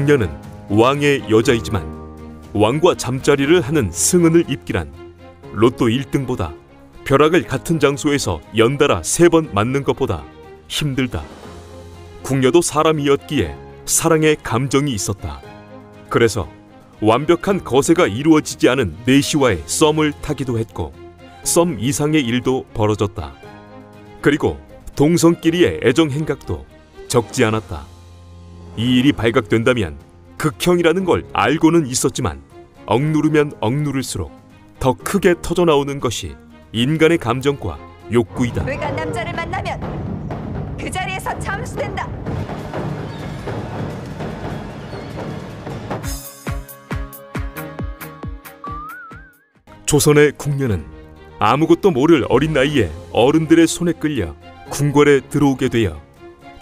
궁녀는 왕의 여자이지만 왕과 잠자리를 하는 승은을 입기란 로또 1등보다 벼락을 같은 장소에서 연달아 3번 맞는 것보다 힘들다. 궁녀도 사람이었기에 사랑의 감정이 있었다. 그래서 완벽한 거세가 이루어지지 않은 내시와의 썸을 타기도 했고 썸 이상의 일도 벌어졌다. 그리고 동성끼리의 애정 행각도 적지 않았다. 이 일이 발각된다면 극형이라는 걸 알고는 있었지만 억누르면 억누를수록 더 크게 터져나오는 것이 인간의 감정과 욕구이다. 외간 남자를 만나면 그 자리에서 잠수된다. 조선의 궁녀는 아무것도 모를 어린 나이에 어른들의 손에 끌려 궁궐에 들어오게 되어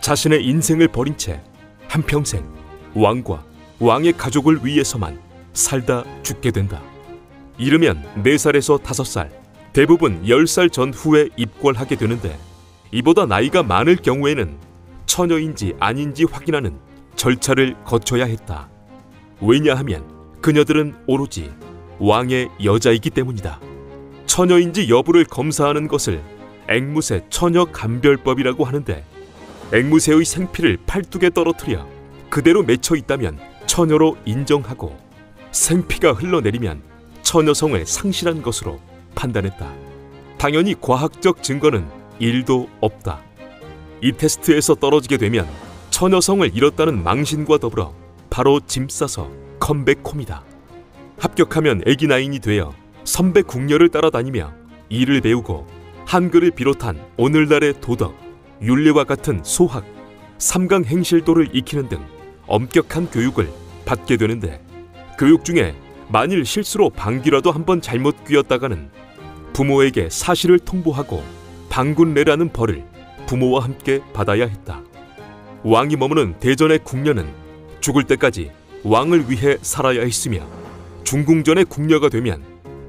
자신의 인생을 버린 채 한평생 왕과 왕의 가족을 위해서만 살다 죽게 된다. 이르면 4살에서 5살, 대부분 10살 전후에 입궐하게 되는데 이보다 나이가 많을 경우에는 처녀인지 아닌지 확인하는 절차를 거쳐야 했다. 왜냐하면 그녀들은 오로지 왕의 여자이기 때문이다. 처녀인지 여부를 검사하는 것을 앵무새 처녀 감별법이라고 하는데 앵무새의 생피를 팔뚝에 떨어뜨려 그대로 맺혀 있다면 처녀로 인정하고 생피가 흘러내리면 처녀성을 상실한 것으로 판단했다. 당연히 과학적 증거는 1도 없다. 이 테스트에서 떨어지게 되면 처녀성을 잃었다는 망신과 더불어 바로 짐 싸서 컴백홈이다. 합격하면 애기 나인이 되어 선배 궁녀를 따라다니며 일을 배우고 한글을 비롯한 오늘날의 도덕, 윤리와 같은 소학, 삼강 행실도를 익히는 등 엄격한 교육을 받게 되는데 교육 중에 만일 실수로 방귀라도 한번 잘못 뀌었다가는 부모에게 사실을 통보하고 방군내라는 벌을 부모와 함께 받아야 했다. 왕이 머무는 대전의 궁녀는 죽을 때까지 왕을 위해 살아야 했으며 중궁전의 궁녀가 되면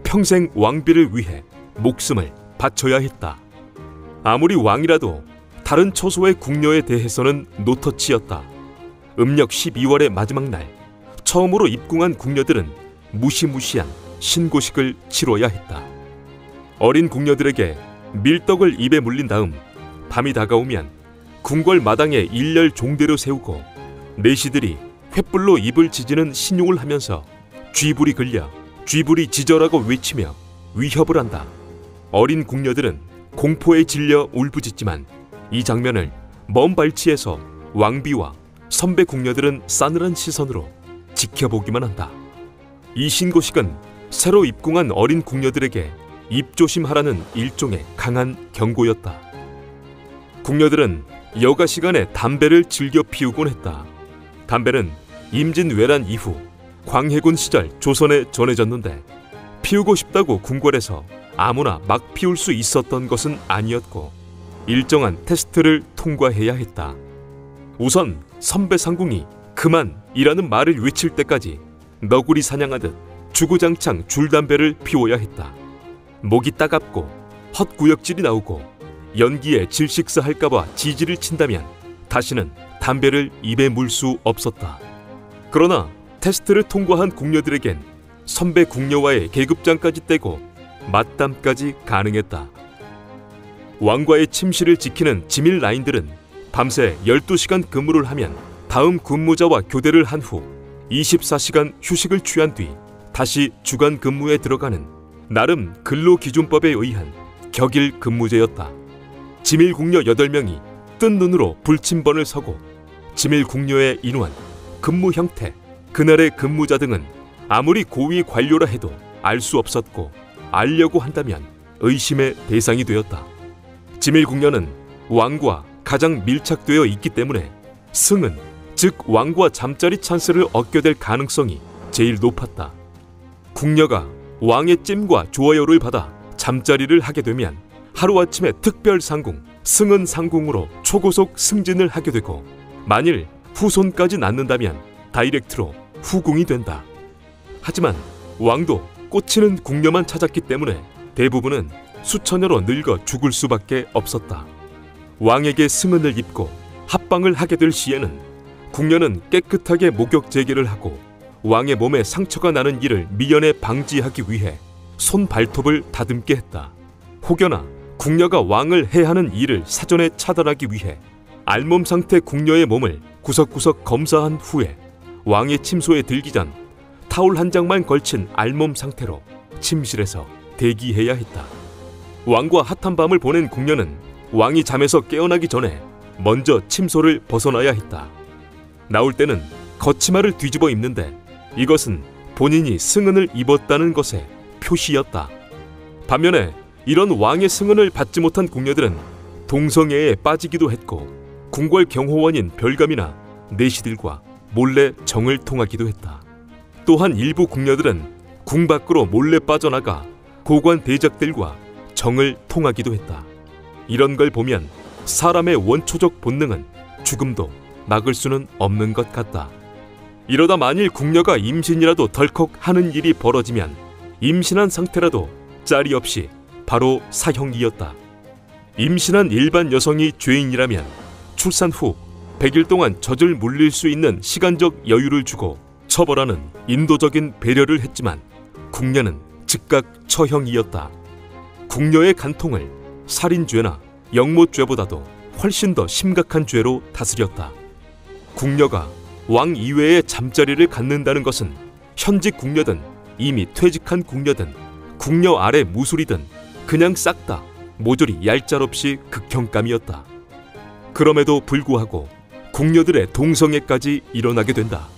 평생 왕비를 위해 목숨을 바쳐야 했다. 아무리 왕이라도 다른 처소의 궁녀에 대해서는 노터치였다. 음력 12월의 마지막 날 처음으로 입궁한 궁녀들은 무시무시한 신고식을 치러야 했다. 어린 궁녀들에게 밀떡을 입에 물린 다음 밤이 다가오면 궁궐 마당에 일렬 종대로 세우고 내시들이 횃불로 입을 지지는 신용을 하면서 쥐불이 걸려 쥐불이 지저라고 외치며 위협을 한다. 어린 궁녀들은 공포에 질려 울부짖지만 이 장면을 먼 발치에서 왕비와 선배 궁녀들은 싸늘한 시선으로 지켜보기만 한다. 이 신고식은 새로 입궁한 어린 궁녀들에게 입조심하라는 일종의 강한 경고였다. 궁녀들은 여가 시간에 담배를 즐겨 피우곤 했다. 담배는 임진왜란 이후 광해군 시절 조선에 전해졌는데 피우고 싶다고 궁궐에서 아무나 막 피울 수 있었던 것은 아니었고 일정한 테스트를 통과해야 했다. 우선 선배 상궁이 그만이라는 말을 외칠 때까지 너구리 사냥하듯 주구장창 줄담배를 피워야 했다. 목이 따갑고 헛구역질이 나오고 연기에 질식사할까봐 지지를 친다면 다시는 담배를 입에 물 수 없었다. 그러나 테스트를 통과한 궁녀들에겐 선배 궁녀와의 계급장까지 떼고 맞담까지 가능했다. 왕과의 침실을 지키는 지밀 라인들은 밤새 12시간 근무를 하면 다음 근무자와 교대를 한 후 24시간 휴식을 취한 뒤 다시 주간 근무에 들어가는 나름 근로기준법에 의한 격일 근무제였다. 지밀 궁녀 8명이 뜬 눈으로 불침번을 서고 지밀 궁녀의 인원, 근무 형태, 그날의 근무자 등은 아무리 고위 관료라 해도 알 수 없었고 알려고 한다면 의심의 대상이 되었다. 지밀 궁녀는 왕과 가장 밀착되어 있기 때문에 승은, 즉 왕과 잠자리 찬스를 얻게 될 가능성이 제일 높았다. 궁녀가 왕의 찜과 좋아요를 받아 잠자리를 하게 되면 하루아침에 특별 상궁, 승은 상궁으로 초고속 승진을 하게 되고 만일 후손까지 낳는다면 다이렉트로 후궁이 된다. 하지만 왕도 꽂히는 궁녀만 찾았기 때문에 대부분은 수처녀로 늙어 죽을 수밖에 없었다. 왕에게 승은을 입고 합방을 하게 될 시에는 궁녀는 깨끗하게 목욕 재개를 하고 왕의 몸에 상처가 나는 일을 미연에 방지하기 위해 손 발톱을 다듬게 했다. 혹여나 궁녀가 왕을 해하는 일을 사전에 차단하기 위해 알몸 상태 궁녀의 몸을 구석구석 검사한 후에 왕의 침소에 들기 전 타올 한 장만 걸친 알몸 상태로 침실에서 대기해야 했다. 왕과 핫한 밤을 보낸 궁녀는 왕이 잠에서 깨어나기 전에 먼저 침소를 벗어나야 했다. 나올 때는 겉치마를 뒤집어 입는데 이것은 본인이 승은을 입었다는 것의 표시였다. 반면에 이런 왕의 승은을 받지 못한 궁녀들은 동성애에 빠지기도 했고 궁궐 경호원인 별감이나 내시들과 몰래 정을 통하기도 했다. 또한 일부 궁녀들은 궁 밖으로 몰래 빠져나가 고관 대작들과 정을 통하기도 했다. 이런 걸 보면 사람의 원초적 본능은 죽음도 막을 수는 없는 것 같다. 이러다 만일 궁녀가 임신이라도 덜컥 하는 일이 벌어지면 임신한 상태라도 짤이 없이 바로 사형이었다. 임신한 일반 여성이 죄인이라면 출산 후 100일 동안 젖을 물릴 수 있는 시간적 여유를 주고 처벌하는 인도적인 배려를 했지만 궁녀는 즉각 처형이었다. 궁녀의 간통을 살인죄나 영모죄보다도 훨씬 더 심각한 죄로 다스렸다. 궁녀가 왕 이외의 잠자리를 갖는다는 것은 현직 궁녀든 이미 퇴직한 궁녀든 궁녀 아래 무술이든 그냥 싹 다 모조리 얄짤없이 극형감이었다. 그럼에도 불구하고 궁녀들의 동성애까지 일어나게 된다.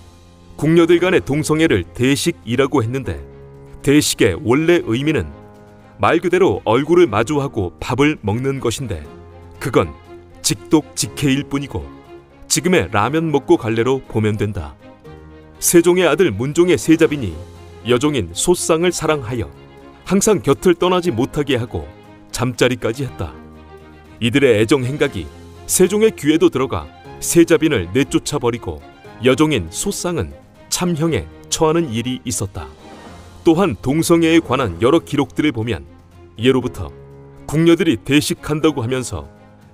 궁녀들 간의 동성애를 대식이라고 했는데 대식의 원래 의미는 말 그대로 얼굴을 마주하고 밥을 먹는 것인데 그건 직독직해일 뿐이고 지금의 라면 먹고 갈래로 보면 된다. 세종의 아들 문종의 세자빈이 여종인 소쌍을 사랑하여 항상 곁을 떠나지 못하게 하고 잠자리까지 했다. 이들의 애정 행각이 세종의 귀에도 들어가 세자빈을 내쫓아버리고 여종인 소쌍은 참형에 처하는 일이 있었다. 또한 동성애에 관한 여러 기록들을 보면 예로부터 궁녀들이 대식한다고 하면서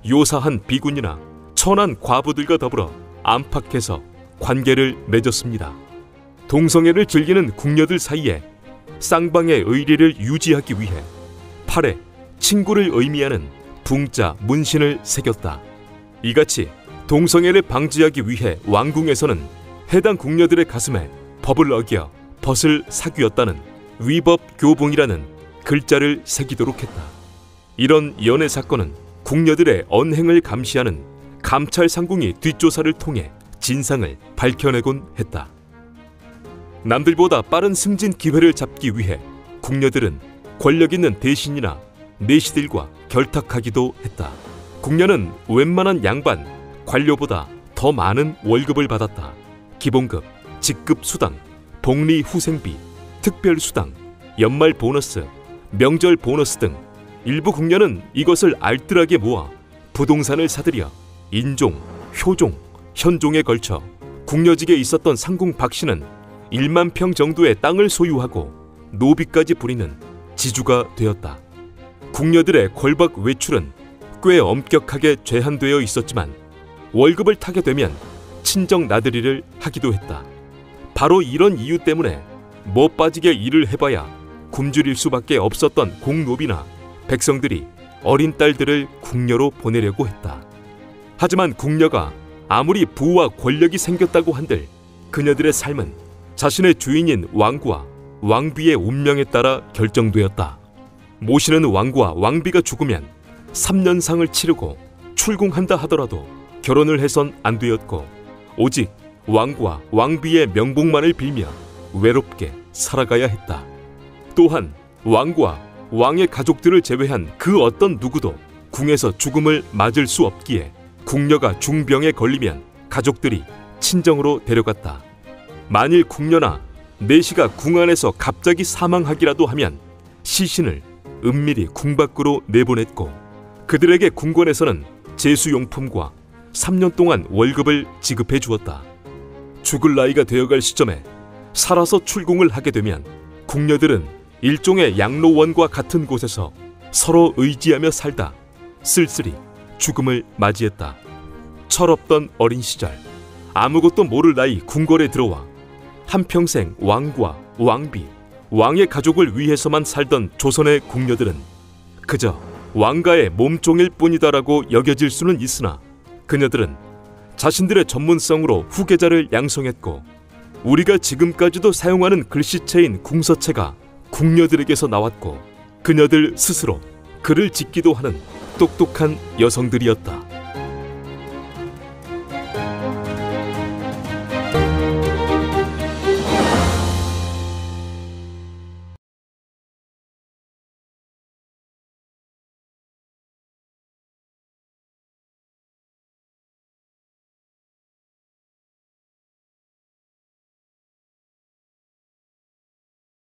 요사한 비군이나 천한 과부들과 더불어 안팎에서 관계를 맺었습니다. 동성애를 즐기는 궁녀들 사이에 쌍방의 의리를 유지하기 위해 팔에 친구를 의미하는 붕자 문신을 새겼다. 이같이 동성애를 방지하기 위해 왕궁에서는 해당 궁녀들의 가슴에 법을 어겨 벗을 사귀었다는 위법교봉이라는 글자를 새기도록 했다. 이런 연애 사건은 궁녀들의 언행을 감시하는 감찰 상궁이 뒷조사를 통해 진상을 밝혀내곤 했다. 남들보다 빠른 승진 기회를 잡기 위해 궁녀들은 권력 있는 대신이나 내시들과 결탁하기도 했다. 궁녀는 웬만한 양반, 관료보다 더 많은 월급을 받았다. 기본급, 직급 수당, 복리 후생비, 특별 수당, 연말 보너스, 명절 보너스 등 일부 궁녀는 이것을 알뜰하게 모아 부동산을 사들여 인종, 효종, 현종에 걸쳐 궁녀직에 있었던 상궁 박씨는 1만 평 정도의 땅을 소유하고 노비까지 부리는 지주가 되었다. 궁녀들의 권박 외출은 꽤 엄격하게 제한되어 있었지만 월급을 타게 되면 친정 나들이를 하기도 했다. 바로 이런 이유 때문에 뭐 빠지게 일을 해봐야 굶주릴 수밖에 없었던 공노비나 백성들이 어린 딸들을 궁녀로 보내려고 했다. 하지만 궁녀가 아무리 부와 권력이 생겼다고 한들 그녀들의 삶은 자신의 주인인 왕과 왕비의 운명에 따라 결정되었다. 모시는 왕과 왕비가 죽으면 3년상을 치르고 출궁한다 하더라도 결혼을 해선 안 되었고 오직 왕과 왕비의 명복만을 빌며 외롭게 살아가야 했다. 또한 왕과 왕의 가족들을 제외한 그 어떤 누구도 궁에서 죽음을 맞을 수 없기에 궁녀가 중병에 걸리면 가족들이 친정으로 데려갔다. 만일 궁녀나 내시가 궁 안에서 갑자기 사망하기라도 하면 시신을 은밀히 궁 밖으로 내보냈고 그들에게 궁궐에서는 제수용품과 3년 동안 월급을 지급해 주었다. 죽을 나이가 되어갈 시점에 살아서 출궁을 하게 되면 궁녀들은 일종의 양로원과 같은 곳에서 서로 의지하며 살다 쓸쓸히 죽음을 맞이했다. 철없던 어린 시절 아무것도 모를 나이 궁궐에 들어와 한평생 왕과 왕비, 왕의 가족을 위해서만 살던 조선의 궁녀들은 그저 왕가의 몸종일 뿐이다라고 여겨질 수는 있으나 그녀들은 자신들의 전문성으로 후계자를 양성했고 우리가 지금까지도 사용하는 글씨체인 궁서체가 궁녀들에게서 나왔고 그녀들 스스로 글을 짓기도 하는 똑똑한 여성들이었다.